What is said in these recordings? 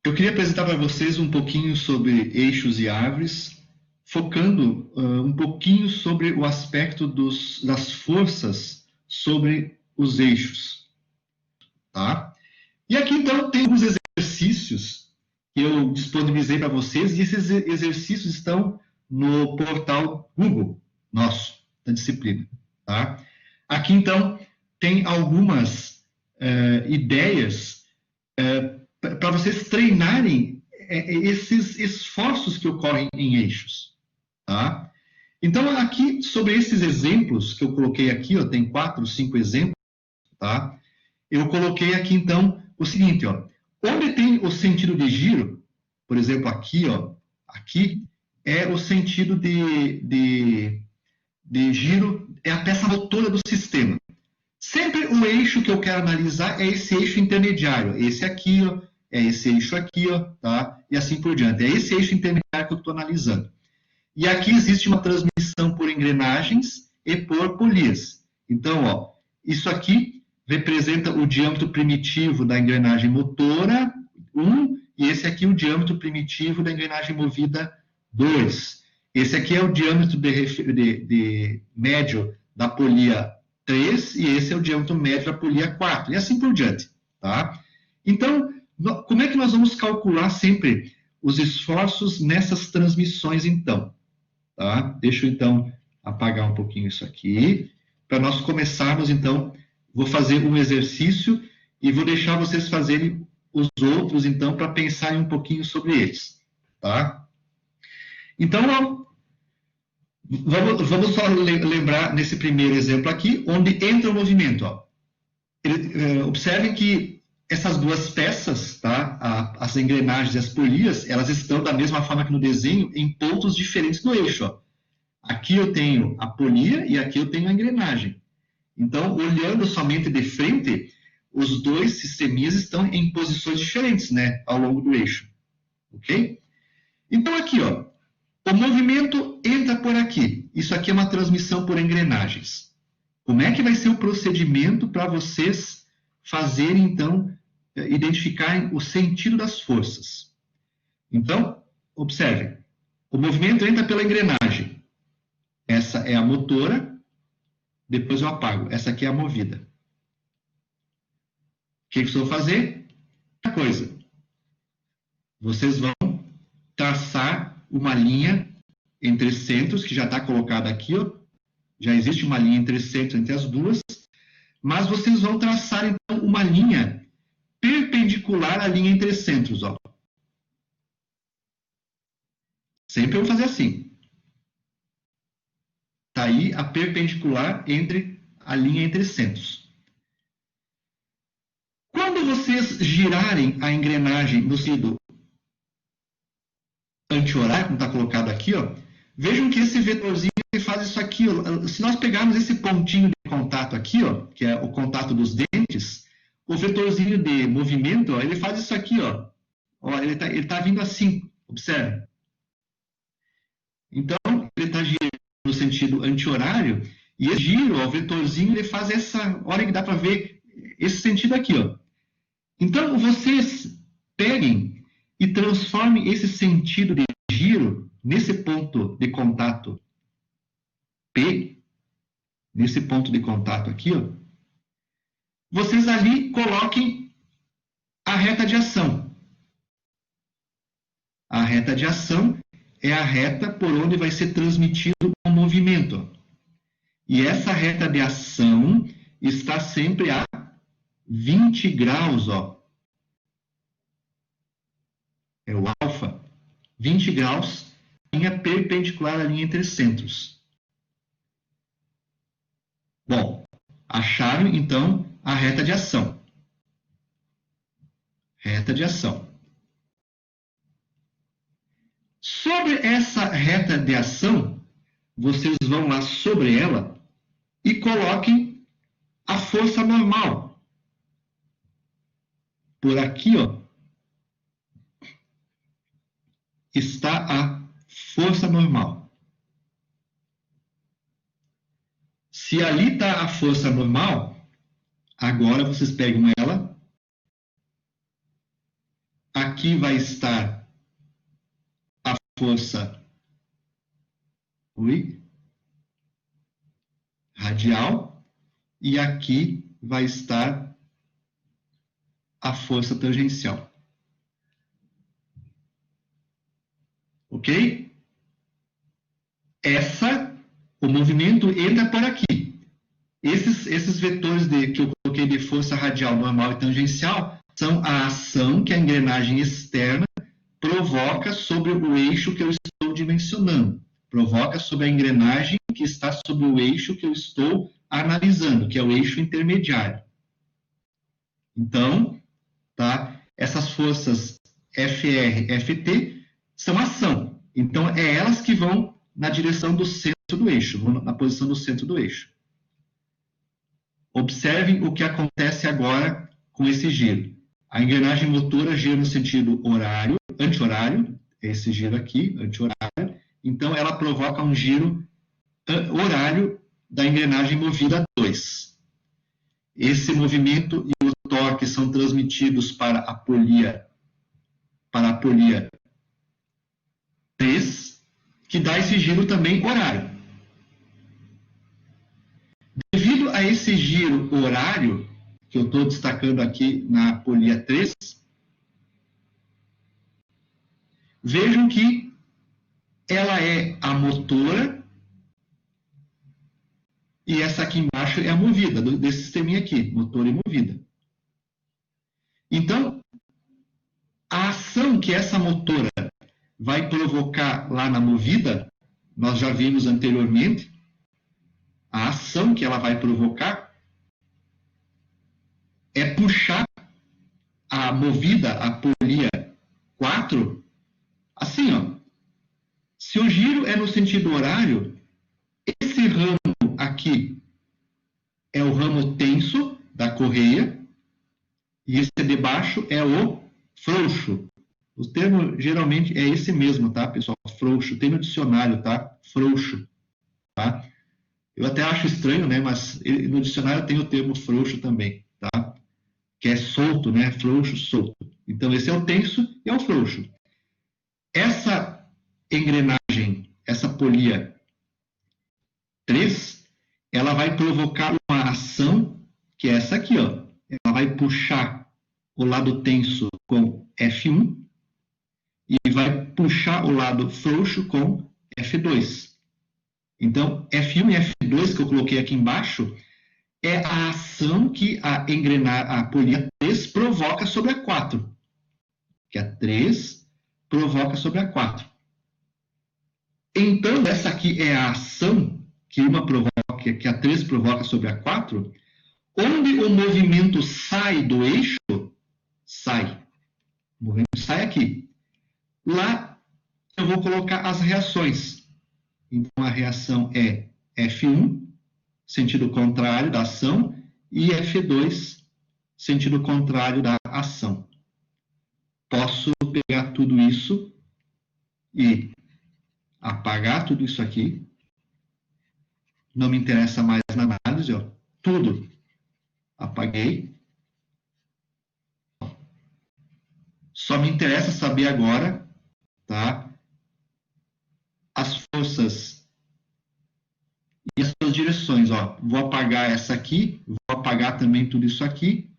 Eu queria apresentar para vocês um pouquinho sobre eixos e árvores, focando um pouquinho sobre o aspecto das forças sobre os eixos. Tá? E aqui, então, tem alguns exercícios que eu disponibilizei para vocês, e esses exercícios estão no portal Google nosso, da disciplina. Tá? Aqui, então, tem algumas ideias para vocês treinarem esses esforços que ocorrem em eixos. Tá? Então, aqui, sobre esses exemplos que eu coloquei aqui, ó, tem 4, 5 exemplos, tá? Eu coloquei aqui, então, o seguinte, ó, onde tem o sentido de giro, por exemplo, aqui, ó, aqui é o sentido de giro, é a peça motora do sistema. Sempre o eixo que eu quero analisar é esse eixo intermediário, esse aqui, ó, é esse eixo aqui, ó, tá? E assim por diante. É esse eixo intermediário que eu estou analisando. E aqui existe uma transmissão por engrenagens e por polias. Então, ó, isso aqui representa o diâmetro primitivo da engrenagem motora, 1, e esse aqui o diâmetro primitivo da engrenagem movida, 2. Esse aqui é o diâmetro médio da polia 3, e esse é o diâmetro médio da polia 4, e assim por diante. Tá? Então, como é que nós vamos calcular sempre os esforços nessas transmissões, então? Tá? Deixa eu, então, apagar um pouquinho isso aqui, para nós começarmos, então, vou fazer um exercício e vou deixar vocês fazerem os outros, então, para pensarem um pouquinho sobre eles. Tá? Então, vamos só lembrar nesse primeiro exemplo aqui, onde entra o movimento. Ó. Observem que essas duas peças, tá? As engrenagens e as polias, elas estão da mesma forma que no desenho, em pontos diferentes do eixo. Ó. Aqui eu tenho a polia e aqui eu tenho a engrenagem. Então, olhando somente de frente, os dois sisteminhas estão em posições diferentes, né, ao longo do eixo. Ok? Então, aqui, ó, o movimento entra por aqui. Isso aqui é uma transmissão por engrenagens. Como é que vai ser o procedimento para vocês fazerem, então, identificarem o sentido das forças? Então, observem. O movimento entra pela engrenagem. Essa é a motora. Depois eu apago. Essa aqui é a movida. O que vocês vão fazer? Uma coisa. Vocês vão traçar uma linha entre centros, que já está colocada aqui, ó. Já existe uma linha entre centros entre as duas, mas vocês vão traçar, então, uma linha perpendicular à linha entre centros, ó. Sempre eu vou fazer assim. Está aí a perpendicular entre a linha entre centros. Quando vocês girarem a engrenagem no sentido anti-horário, como está colocado aqui, ó, vejam que esse vetorzinho faz isso aqui. Ó. Se nós pegarmos esse pontinho de contato aqui, ó, que é o contato dos dentes, o vetorzinho de movimento, ó, ele faz isso aqui. Ó. Ó, ele tá vindo assim, observe. Então, ele está girando no sentido anti-horário, e esse giro, ó, o vetorzinho, ele faz essa... Olha que dá para ver esse sentido aqui. Ó. Então, vocês peguem e transformem esse sentido de giro nesse ponto de contato P, nesse ponto de contato aqui, ó, vocês ali coloquem a reta de ação. A reta de ação é a reta por onde vai ser transmitido o movimento. Ó. E essa reta de ação está sempre a 20 graus, ó. É o alfa, 20 graus, linha perpendicular à linha entre centros. Bom, acharam, então, a reta de ação. Reta de ação. Sobre essa reta de ação, vocês vão lá sobre ela e coloquem a força normal. Por aqui, ó, está a força normal. Se ali está a força normal, agora vocês pegam ela, aqui aqui vai estar a força radial e aqui vai estar a força tangencial. Ok? O movimento entra por aqui. Esses vetores que eu coloquei de força radial, normal e tangencial são a ação que a engrenagem externa provoca sobre o eixo que eu estou dimensionando. Provoca sobre a engrenagem que está sobre o eixo que eu estou analisando, que é o eixo intermediário. Então, tá? Essas forças FR, FT são ação. Então, é elas que vão na direção do centro do eixo, vão na posição do centro do eixo. Observem o que acontece agora com esse giro. A engrenagem motora gira no sentido horário, anti-horário, esse giro aqui, anti-horário. Então, ela provoca um giro horário da engrenagem movida a 2. Esse movimento e o torque são transmitidos para a polia 3, que dá esse giro também horário. Devido a esse giro horário, que eu estou destacando aqui na polia 3, vejam que ela é a motora e essa aqui embaixo é a movida, desse sisteminha aqui, motor e movida. Então, a ação que essa motora vai provocar lá na movida, nós já vimos anteriormente, a ação que ela vai provocar é puxar a movida, a polia 4, assim, ó. Se o giro é no sentido horário, esse ramo aqui é o ramo tenso da correia e esse de baixo é o frouxo. O termo geralmente é esse mesmo, tá, pessoal? Frouxo. Tem no dicionário, tá? Frouxo, tá? Eu até acho estranho, né? Mas no dicionário tem o termo frouxo também, tá? Que é solto, né? Frouxo, solto. Então, esse é o tenso e é o frouxo. Essa engrenagem, essa polia 3, ela vai provocar uma ação, que é essa aqui, ó. Ela vai puxar o lado tenso com F1 e vai puxar o lado frouxo com F2. Então, F1 e F2 que eu coloquei aqui embaixo é a ação que a polia 3 provoca sobre a 4. Que a 3 provoca sobre a 4. Então, essa aqui é a ação que que a 3 provoca sobre a 4, onde o movimento sai do eixo, o movimento sai aqui. Lá eu vou colocar as reações. Então, a reação é F1, sentido contrário da ação, e F2, sentido contrário da ação. Posso pegar tudo isso e apagar tudo isso aqui. Não me interessa mais na análise, ó. Tudo. Apaguei. Só me interessa saber agora, tá? As forças e as suas direções, ó. Vou apagar essa aqui, vou apagar também tudo isso aqui.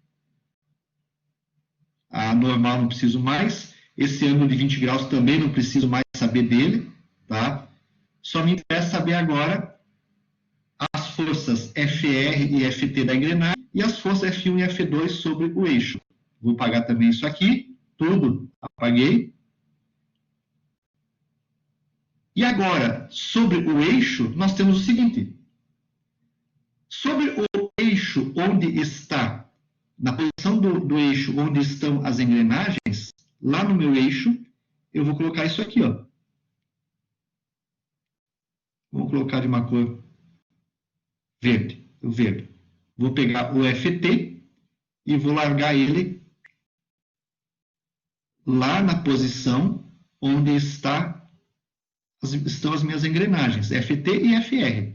A normal não preciso mais. Esse ângulo de 20 graus também não preciso mais saber dele, tá? Só me interessa saber agora as forças FR e FT da engrenagem e as forças F1 e F2 sobre o eixo. Vou apagar também isso aqui, tudo, apaguei. E agora, sobre o eixo, nós temos o seguinte. Sobre o eixo onde está, na posição do eixo onde estão as engrenagens, lá no meu eixo, eu vou colocar isso aqui, ó. Vou colocar de uma cor verde, o verde. Vou pegar o FT e vou largar ele lá na posição onde estão as minhas engrenagens, FT e FR.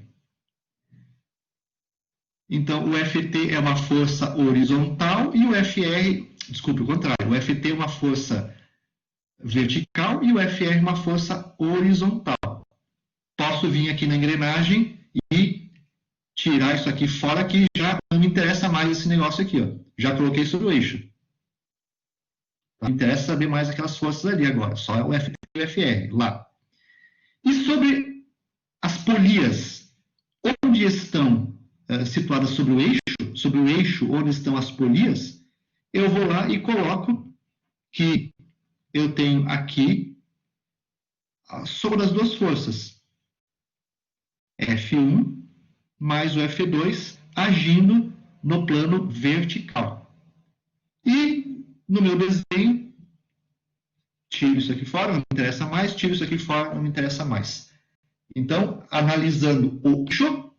Então, o FT é uma força horizontal e o FR, desculpe, o contrário, o FT é uma força vertical e o FR uma força horizontal. Posso vir aqui na engrenagem e tirar isso aqui fora, que já não me interessa mais esse negócio aqui. Ó. Já coloquei sobre o eixo. Não me interessa saber mais aquelas forças ali agora, só o FT e o FR lá. E sobre as polias, onde estão situadas sobre o eixo onde estão as polias, eu vou lá e coloco que eu tenho aqui a soma das duas forças, F1 mais o F2, agindo no plano vertical. E no meu desenho, tiro isso aqui fora, não me interessa mais, tiro isso aqui fora, não me interessa mais. Então, analisando o eixo,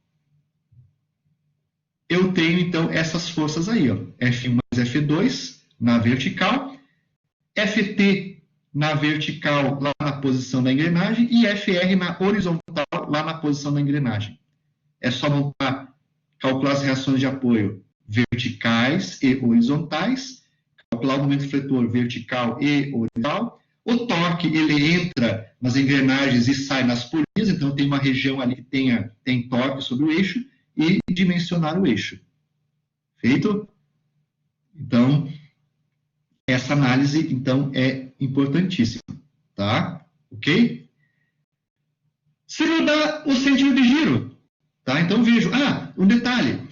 eu tenho, então, essas forças aí, ó, F1 mais F2 na vertical, FT na vertical lá na posição da engrenagem e FR na horizontal lá na posição da engrenagem. É só montar, calcular as reações de apoio verticais e horizontais, calcular o momento fletor vertical e horizontal. O torque, ele entra nas engrenagens e sai nas polias, então tem uma região ali que tem torque sobre o eixo, e dimensionar o eixo. Feito? Então, essa análise, então, é importantíssima, tá? Ok? Se mudar o sentido de giro, tá? Então, vejo, um detalhe,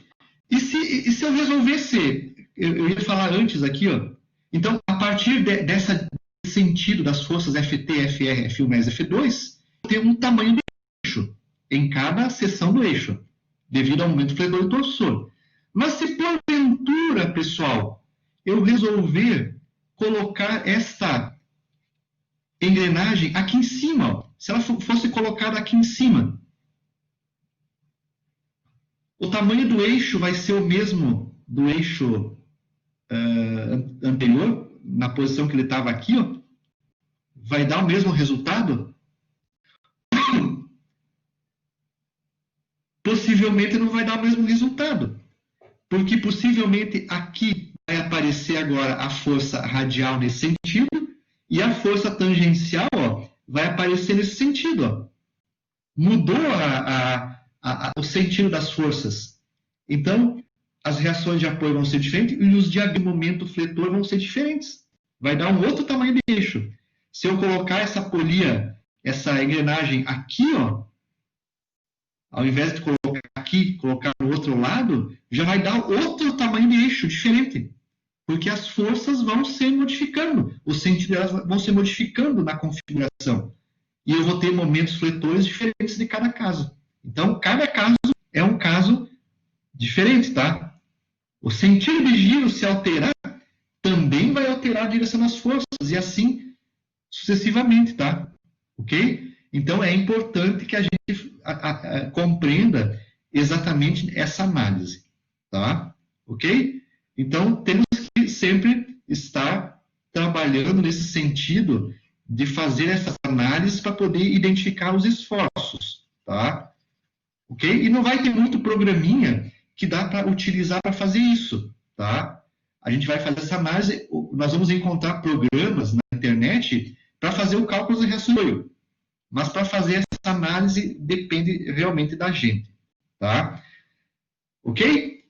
e se eu resolvesse, eu ia falar antes aqui, ó, então, a partir desse sentido das forças FT, FR, F1 mais F2, tem um tamanho do eixo em cada seção do eixo, devido ao momento fletor e torsor. Mas se porventura, pessoal, eu resolver colocar esta engrenagem aqui em cima, ó, se ela fosse colocada aqui em cima, o tamanho do eixo vai ser o mesmo do eixo anterior, na posição que ele estava aqui, ó, vai dar o mesmo resultado? Possivelmente não vai dar o mesmo resultado, porque possivelmente aqui vai aparecer agora a força radial nesse sentido e a força tangencial, ó, vai aparecer nesse sentido. Ó. Mudou o sentido das forças. Então, as reações de apoio vão ser diferentes e os diagramas de momento fletor vão ser diferentes. Vai dar um outro tamanho de eixo. Se eu colocar essa polia, essa engrenagem aqui, ó, ao invés de colocar aqui, colocar no outro lado, já vai dar outro tamanho de eixo diferente. Porque as forças vão se modificando, os sentidos delas vão se modificando na configuração. E eu vou ter momentos fletores diferentes de cada caso. Então, cada caso é um caso diferente, tá? O sentido de giro, se alterar, também vai alterar a direção das forças, e assim sucessivamente, tá? Ok? Então, é importante que a gente compreenda exatamente essa análise, tá? Ok? Então, temos que sempre estar trabalhando nesse sentido de fazer essas análises para poder identificar os esforços, tá? Ok? E não vai ter muito programinha que dá para utilizar para fazer isso, tá? A gente vai fazer essa análise, nós vamos encontrar programas na internet para fazer o cálculo de reação de apoio. Mas para fazer essa análise depende realmente da gente, tá? Ok?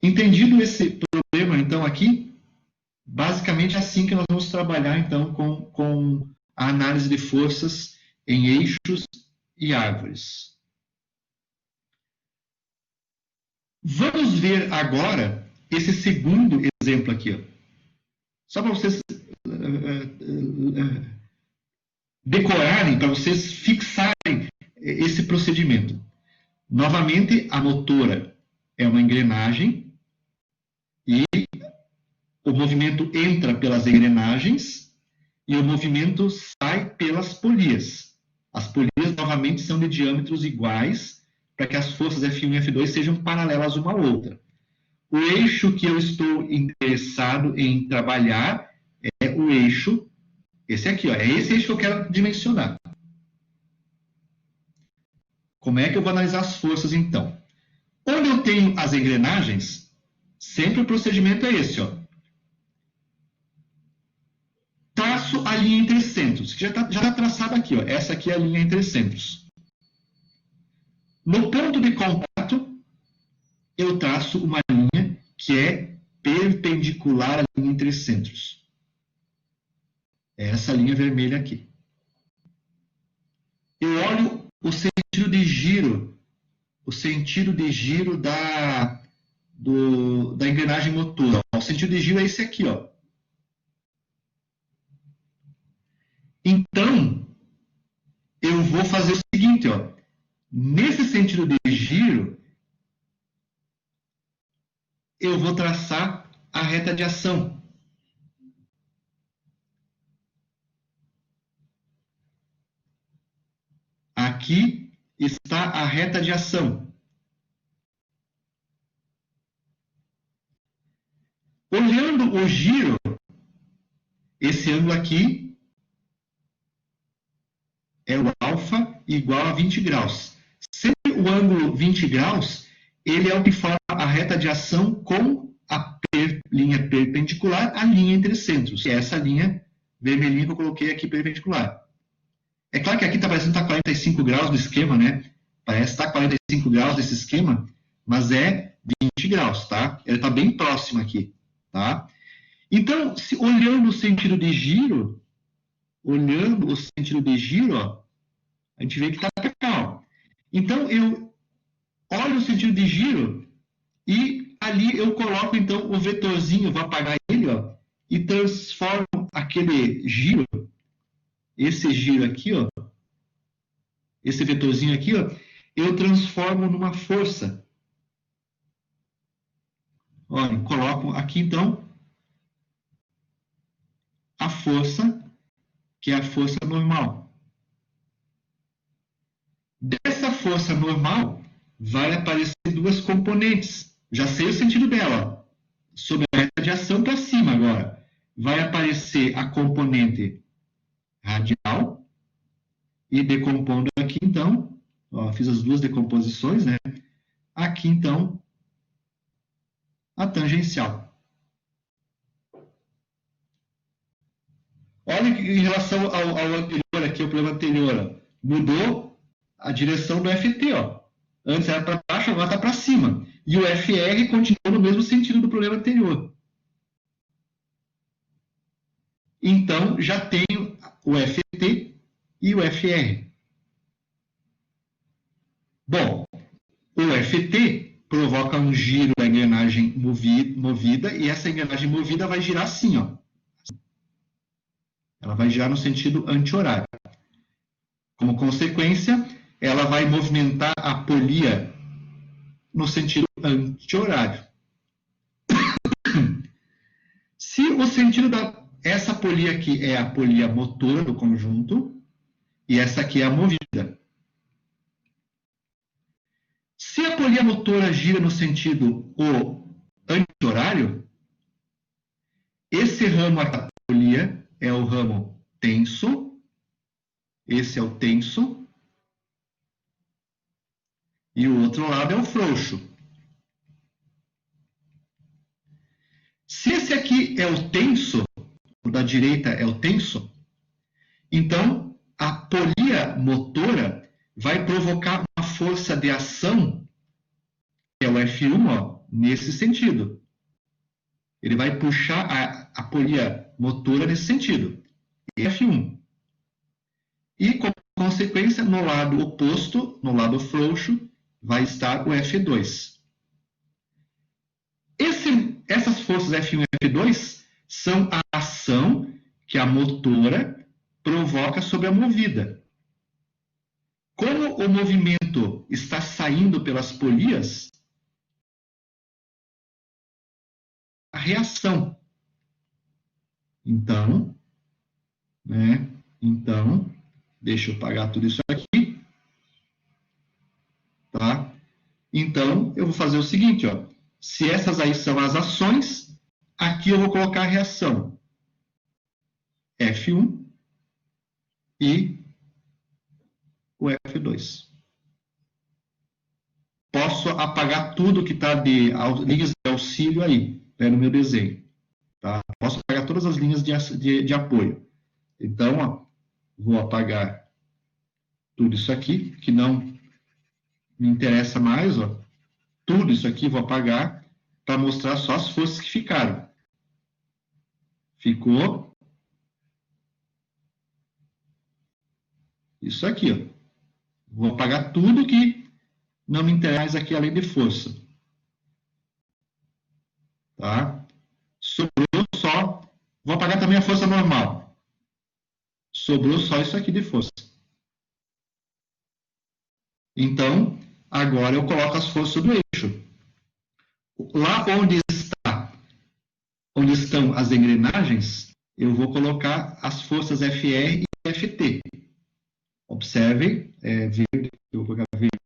Entendido esse problema, então, aqui, basicamente é assim que nós vamos trabalhar, então, com a análise de forças em eixos e árvores. Vamos ver agora esse segundo exemplo aqui, ó. Só para vocês decorarem, para vocês fixarem esse procedimento. Novamente, a motora é uma engrenagem e o movimento entra pelas engrenagens e o movimento sai pelas polias. As polias, novamente, são de diâmetros iguais para que as forças F1 e F2 sejam paralelas uma à outra. O eixo que eu estou interessado em trabalhar é o eixo, esse aqui, ó, é esse eixo que eu quero dimensionar. Como é que eu vou analisar as forças, então? Onde eu tenho as engrenagens, sempre o procedimento é esse, ó. Traço traço a linha entre centros, que já tá traçada aqui, ó. Essa aqui é a linha entre centros. No ponto de contato, eu traço uma linha que é perpendicular à linha entre centros. É essa linha vermelha aqui. Eu olho o sentido de giro, da engrenagem motora. O sentido de giro é esse aqui, ó. Então, eu vou fazer o seguinte, ó. Nesse sentido de giro, eu vou traçar a reta de ação. Aqui está a reta de ação. Olhando o giro, esse ângulo aqui é o alfa igual a 20 graus. Sempre o ângulo 20 graus, ele é o que forma a reta de ação com a linha perpendicular à linha entre centros, que é essa linha vermelhinha que eu coloquei aqui perpendicular. É claro que aqui está parecendo que está 45 graus do esquema, né? Parece que está 45 graus desse esquema, mas é 20 graus, tá? Ele está bem próximo aqui, tá? Então, olhando o sentido de giro, ó, a gente vê que está para cá, ó. Então, eu olho o sentido de giro e ali eu coloco, então, o vetorzinho, vou apagar ele, ó, e transformo aquele giro, esse giro aqui, ó, esse vetorzinho aqui, ó, eu transformo numa força. Olha, coloco aqui, então, a força, que é a força normal. Dessa força normal, vai aparecer duas componentes. Já sei o sentido dela. Sobre a reta de ação para cima agora. Vai aparecer a componente radial. E decompondo aqui, então, ó, fiz as duas decomposições, né? Aqui, então, a tangencial. Olha em relação ao anterior aqui, ao problema anterior, ó, mudou a direção do FT, ó. Antes era para baixo, agora está para cima. E o FR continua no mesmo sentido do problema anterior. Então, já tenho o FT e o FR. Bom, o FT provoca um giro da engrenagem movida, e essa engrenagem movida vai girar assim, ó. Ela vai girar no sentido anti-horário. Como consequência, ela vai movimentar a polia no sentido anti-horário. Se o sentido essa polia aqui é a polia motora do conjunto, e essa aqui é a movida. Se a polia motora gira no sentido anti-horário, esse ramo aqui da polia é o ramo tenso, esse é o tenso, e o outro lado é o frouxo. Se esse aqui é o tenso, o da direita é o tenso, então a polia motora vai provocar uma força de ação, que é o F1, ó, nesse sentido. Ele vai puxar a polia motora nesse sentido, F1. E, como consequência, no lado oposto, no lado frouxo, vai estar o F2. Essas forças F1 e F2 são a ação que a motora provoca sobre a movida. Como o movimento está saindo pelas polias, a reação. Então, deixa eu apagar tudo isso aqui. Tá? Então, eu vou fazer o seguinte, ó. Se essas aí são as ações, aqui eu vou colocar a reação. F1 e o F2. Posso apagar tudo que está de linhas de auxílio aí, no meu desenho. Tá? Posso apagar todas as linhas de apoio. Então, ó, vou apagar tudo isso aqui, que não me interessa mais, ó. Tudo isso aqui vou apagar para mostrar só as forças que ficaram. Ficou isso aqui, ó. Vou apagar tudo que não me interessa aqui além de força. Tá? Sobrou só... Vou apagar também a força normal. Sobrou só isso aqui de força. Então, agora eu coloco as forças do eixo. Lá onde estão as engrenagens, eu vou colocar as forças FR e FT. Observem, verde, eu vou colocar verde.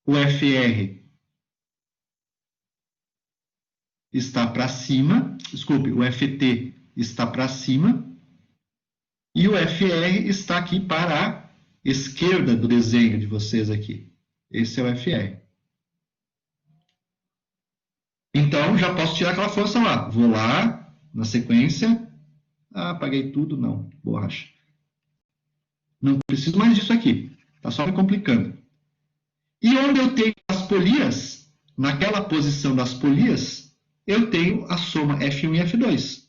O FR está para cima, desculpe, o FT está para cima e o FR está aqui para a esquerda do desenho de vocês aqui. Esse é o FR. Então, já posso tirar aquela força lá. Vou lá, na sequência. Ah, apaguei tudo. Não, borracha. Não preciso mais disso aqui. Está só me complicando. E onde eu tenho as polias, naquela posição das polias, eu tenho a soma F1 e F2.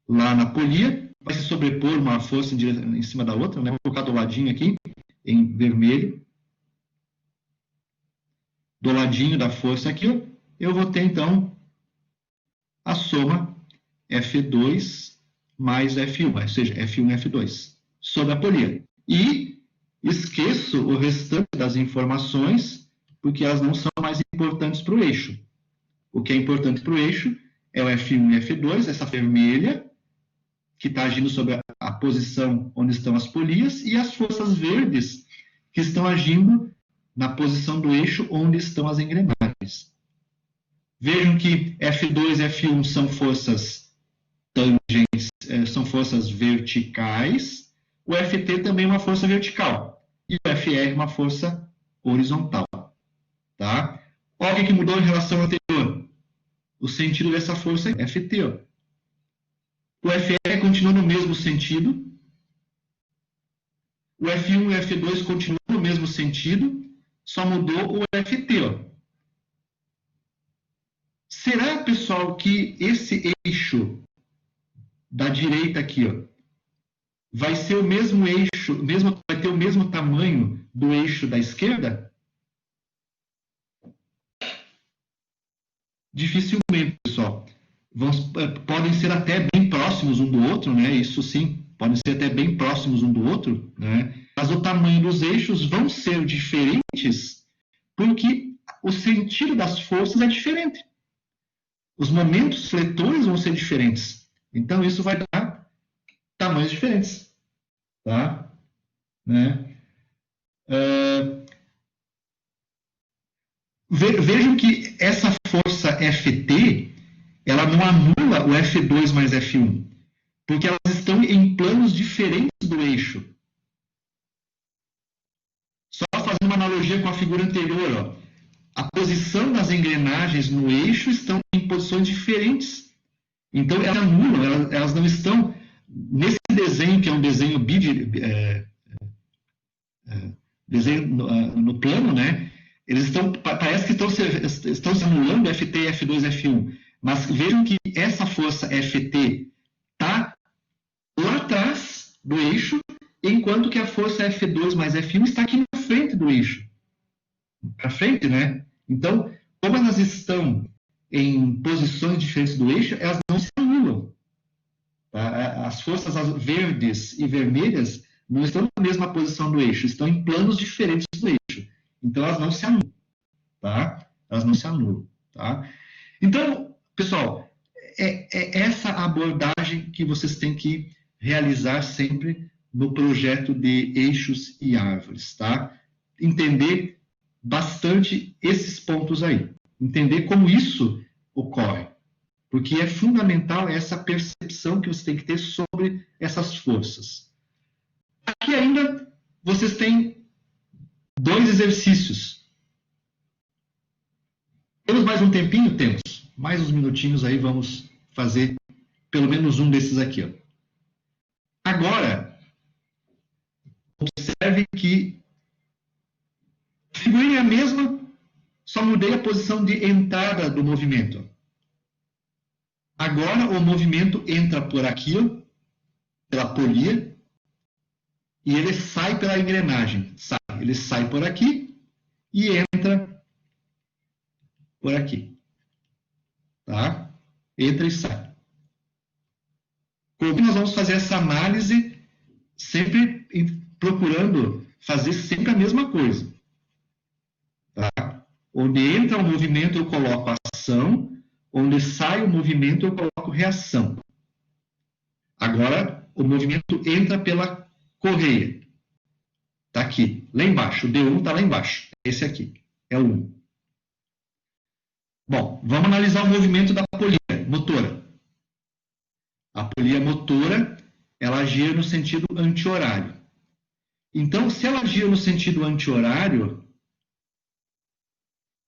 Lá na polia, vai se sobrepor uma força em cima da outra, né? Vou colocar do ladinho aqui, em vermelho. Do ladinho da força aqui, eu vou ter, então, a soma F2 mais F1, ou seja, F1 e F2, sobre a polia. E esqueço o restante das informações, porque elas não são mais importantes para o eixo. O que é importante para o eixo é o F1 e F2, essa vermelha, que está agindo sobre a posição onde estão as polias, e as forças verdes, que estão agindo na posição do eixo onde estão as engrenagens. Vejam que F2 e F1 são forças tangentes, são forças verticais. O FT também é uma força vertical. E o FR é uma força horizontal. Tá? Olha o que mudou em relação ao anterior. O sentido dessa força é FT. Ó. O FR continua no mesmo sentido. O F1 e o F2 continuam no mesmo sentido. Só mudou o FT. Ó. Será, pessoal, que esse eixo da direita aqui, ó, vai ser o mesmo eixo, vai ter o mesmo tamanho do eixo da esquerda? Dificilmente, pessoal. Podem ser até bem próximos um do outro, né? Isso sim, podem ser até bem próximos um do outro, né? Mas o tamanho dos eixos vão ser diferentes porque o sentido das forças é diferente. Os momentos fletores vão ser diferentes. Então, isso vai dar tamanhos diferentes. Tá? Né? Vejam que essa força FT, ela não anula o F2 mais F1, porque elas estão em planos diferentes do eixo. Só fazendo uma analogia com a figura anterior, ó, a posição das engrenagens no eixo estão em posições diferentes. Então, elas anulam, elas não estão... Nesse desenho, que é um desenho desenho no plano, né? Eles parece que estão se anulando FT, F2, F1. Mas vejam que essa força FT está lá atrás do eixo, enquanto que a força F2 mais F1 está aqui na frente do eixo. Para frente, né? Então, como elas estão em posições diferentes do eixo, elas não se anulam. Tá? As forças verdes e vermelhas não estão na mesma posição do eixo, estão em planos diferentes do eixo. Então, elas não se anulam. Tá? Elas não se anulam. Tá? Então, pessoal, é essa abordagem que vocês têm que realizar sempre no projeto de eixos e árvores. Tá? Entender bastante esses pontos aí. Entender como isso ocorre. Porque é fundamental essa percepção que você tem que ter sobre essas forças. Aqui ainda vocês têm 2 exercícios. Temos mais um tempinho? Temos. Mais uns minutinhos aí, vamos fazer pelo menos um desses aqui. Ó. Agora, observe que a figurinha é a mesma, só mudei a posição de entrada do movimento. Agora o movimento entra por aqui, ó, pela polia, e ele sai pela engrenagem. Ele sai por aqui e entra por aqui. Tá? Entra e sai. Como nós vamos fazer essa análise sempre procurando fazer sempre a mesma coisa. Tá? Onde entra o movimento eu coloco ação, onde sai o movimento eu coloco reação. Agora o movimento entra pela correia. Está aqui, lá embaixo. O D1 está lá embaixo. Esse aqui é o 1. Bom, vamos analisar o movimento da polia motora. A polia motora, ela gira no sentido anti-horário. Então, se ela gira no sentido anti-horário,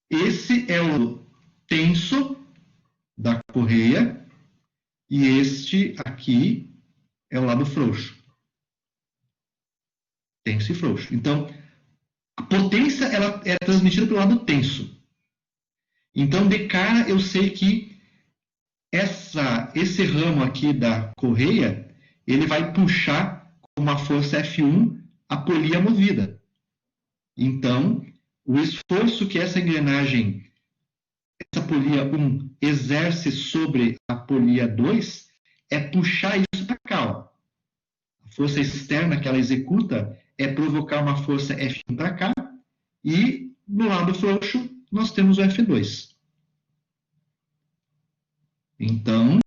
esse é o tenso da correia e este aqui é o lado frouxo. Tenso e frouxo. Então, a potência ela é transmitida pelo lado tenso. Então, de cara, eu sei que esse ramo aqui da correia, ele vai puxar com uma força F1 a polia movida. Então, o esforço que essa engrenagem, essa polia 1, exerce sobre a polia 2 é puxar isso para cá. Ó. A força externa que ela executa é provocar uma força F1 para cá e, no lado frouxo, nós temos o F2. Então,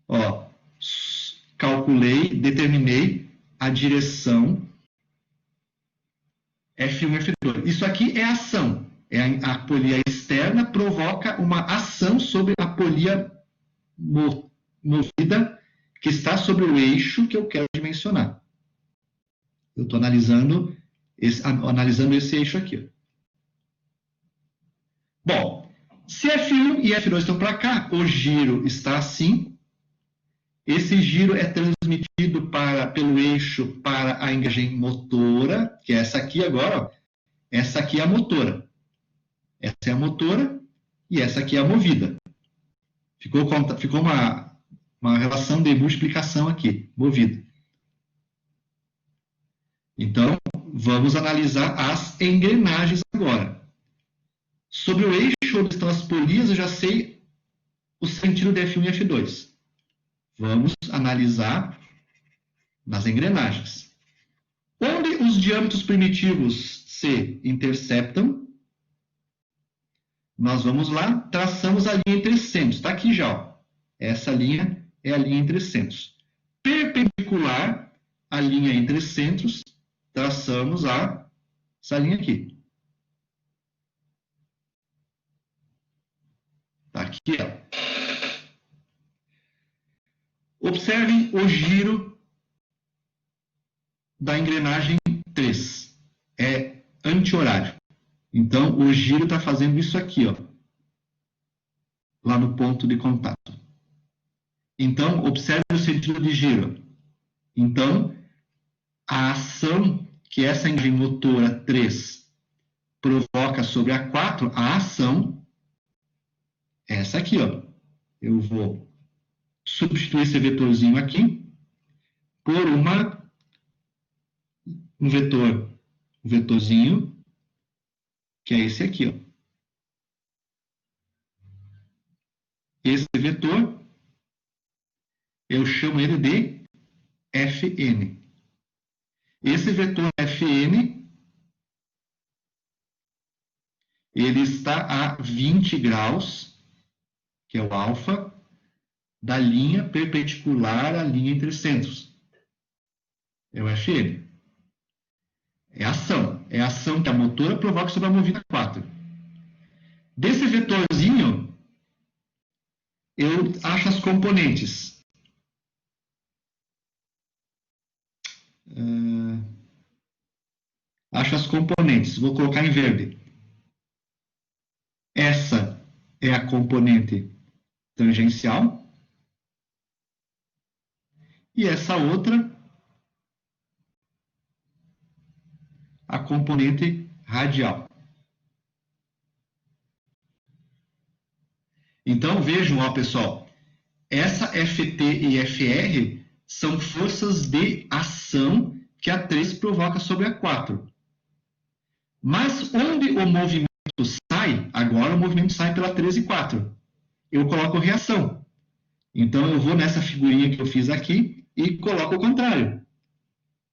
ó, calculei, determinei a direção F1 e F2. Isso aqui é ação. A polia externa provoca uma ação sobre a polia movida que está sobre o eixo que eu quero dimensionar. Eu estou analisando esse eixo aqui. Bom, se F1 e F2 estão para cá, o giro está assim. Esse giro é transmitido pelo eixo para a engrenagem motora, que é essa aqui agora. Ó. Essa aqui é a motora. Essa é a motora e essa aqui é a movida. Ficou uma relação de multiplicação aqui, movida. Então, vamos analisar as engrenagens agora. Sobre o eixo onde estão as polias, eu já sei o sentido de F1 e F2. Vamos analisar nas engrenagens. Onde os diâmetros primitivos se interceptam, nós vamos lá, traçamos a linha entre centros. Está aqui já. Ó. Essa linha é a linha entre centros. Perpendicular à linha entre centros, traçamos essa linha aqui. Está aqui, ó. Observem o giro da engrenagem 3. É anti-horário. Então, o giro está fazendo isso aqui, ó, lá no ponto de contato. Então, observe o sentido de giro. Então, a ação que essa engrenagem motora 3 provoca sobre a 4, a ação é essa aqui, ó. Eu vou substituir esse vetorzinho aqui por um vetorzinho, que é esse aqui, ó. Esse vetor, eu chamo ele de Fn. Esse vetor Fn, ele está a 20 graus, que é o alfa, da linha perpendicular à linha entre centros. É o Fn. É a ação. É a ação que a motora provoca sobre a movida 4. Desse vetorzinho, eu acho as componentes. Acho as componentes. Vou colocar em verde. Essa é a componente tangencial. E essa outra, a componente radial. Então, vejam, ó, pessoal, essa FT e FR são forças de ação que a 3 provoca sobre a 4. Mas onde o movimento sai, agora o movimento sai pela 3 e 4. Eu coloco reação. Então, eu vou nessa figurinha que eu fiz aqui e coloco o contrário.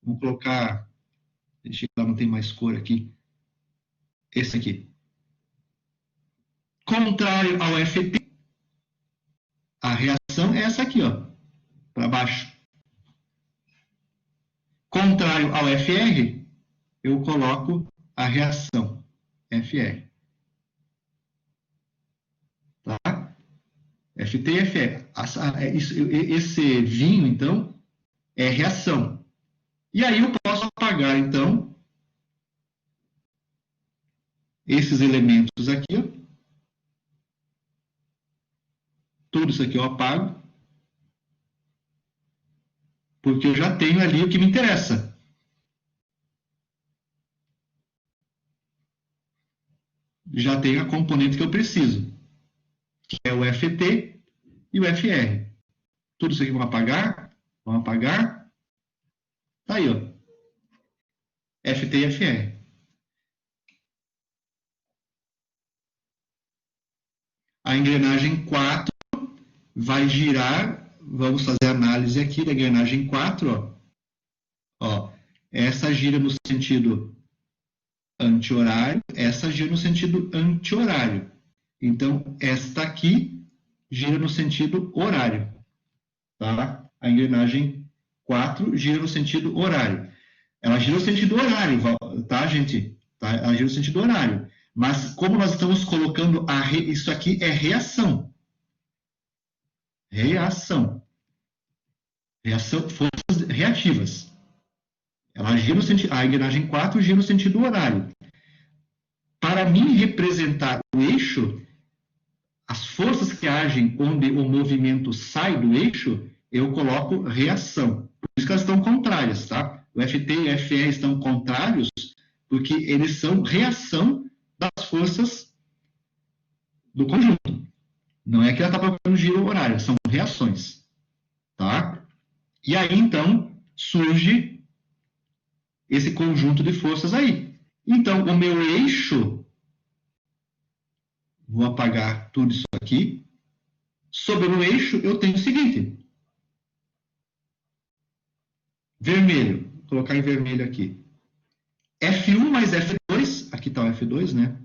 Vou colocar... Deixa eu ver, não tem mais cor aqui. Esse aqui. Contrário ao FT, a reação é essa aqui, ó, para baixo. Contrário ao FR, eu coloco a reação, FR. Tá? FT e FR. Esse vinho, então, é reação. E aí eu posso apagar, então, esses elementos aqui, ó. Tudo isso aqui eu apago, porque eu já tenho ali o que me interessa. Já tenho a componente que eu preciso, que é o FT e o FR. Tudo isso aqui vamos apagar. Vamos apagar. Tá aí, ó. FT e FR. A engrenagem 4 vai girar. Vamos fazer a análise aqui da engrenagem 4. Ó. Essa gira no sentido anti-horário, essa gira no sentido anti-horário. Então, esta aqui gira no sentido horário. Tá? A engrenagem 4 gira no sentido horário. Ela gira no sentido horário, tá, gente? Tá? Ela gira no sentido horário. Mas como nós estamos colocando isso aqui é reação. Reação. Reação, forças reativas. Ela gira no sentido, a engrenagem 4 gira no sentido horário. Para mim representar o eixo, as forças que agem onde o movimento sai do eixo, eu coloco reação. Por isso que elas estão contrárias, tá? O FT e o FR estão contrários porque eles são reação das forças do conjunto. Não é que ela está procurando giro horário, são reações. Tá? E aí, então, surge esse conjunto de forças aí. Então, o meu eixo, vou apagar tudo isso aqui, sobre o eixo eu tenho o seguinte, vermelho, vou colocar em vermelho aqui, F1 mais F2, aqui está o F2, né?